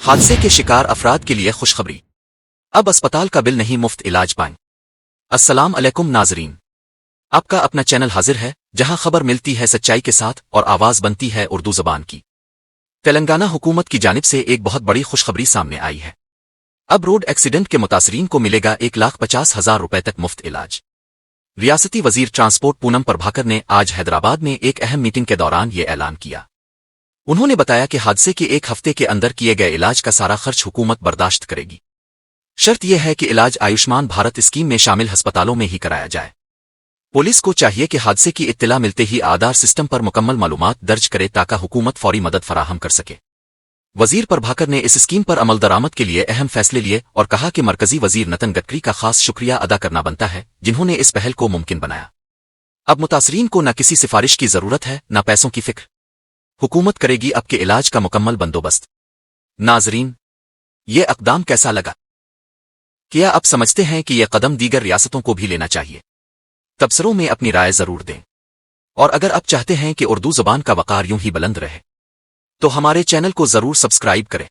حادثے کے شکار افراد کے لیے خوشخبری، اب اسپتال کا بل نہیں، مفت علاج پائیں۔ السلام علیکم ناظرین، آپ کا اپنا چینل حاضر ہے جہاں خبر ملتی ہے سچائی کے ساتھ اور آواز بنتی ہے اردو زبان کی۔ تلنگانہ حکومت کی جانب سے ایک بہت بڑی خوشخبری سامنے آئی ہے۔ اب روڈ ایکسیڈنٹ کے متاثرین کو ملے گا 1,50,000 روپے تک مفت علاج۔ ریاستی وزیر ٹرانسپورٹ پونم پربھاکر نے آج حیدرآباد میں ایک اہم میٹنگ کے دوران یہ اعلان کیا۔ انہوں نے بتایا کہ حادثے کے ایک ہفتے کے اندر کیے گئے علاج کا سارا خرچ حکومت برداشت کرے گی۔ شرط یہ ہے کہ علاج آیوشمان بھارت اسکیم میں شامل ہسپتالوں میں ہی کرایا جائے۔ پولیس کو چاہیے کہ حادثے کی اطلاع ملتے ہی آدھار سسٹم پر مکمل معلومات درج کرے تاکہ حکومت فوری مدد فراہم کر سکے۔ وزیر پربھاکر نے اس اسکیم پر عمل درآمد کے لیے اہم فیصلے لیے اور کہا کہ مرکزی وزیر نتن گڈکری کا خاص شکریہ ادا کرنا بنتا ہے جنہوں نے اس پہل کو ممکن بنایا۔ اب متاثرین کو نہ کسی سفارش کی ضرورت ہے نہ پیسوں کی فکر، حکومت کرے گی اب کے علاج کا مکمل بندوبست۔ ناظرین، یہ اقدام کیسا لگا؟ کیا اب سمجھتے ہیں کہ یہ قدم دیگر ریاستوں کو بھی لینا چاہیے؟ تبصروں میں اپنی رائے ضرور دیں، اور اگر آپ چاہتے ہیں کہ اردو زبان کا وقار یوں ہی بلند رہے تو ہمارے چینل کو ضرور سبسکرائب کریں۔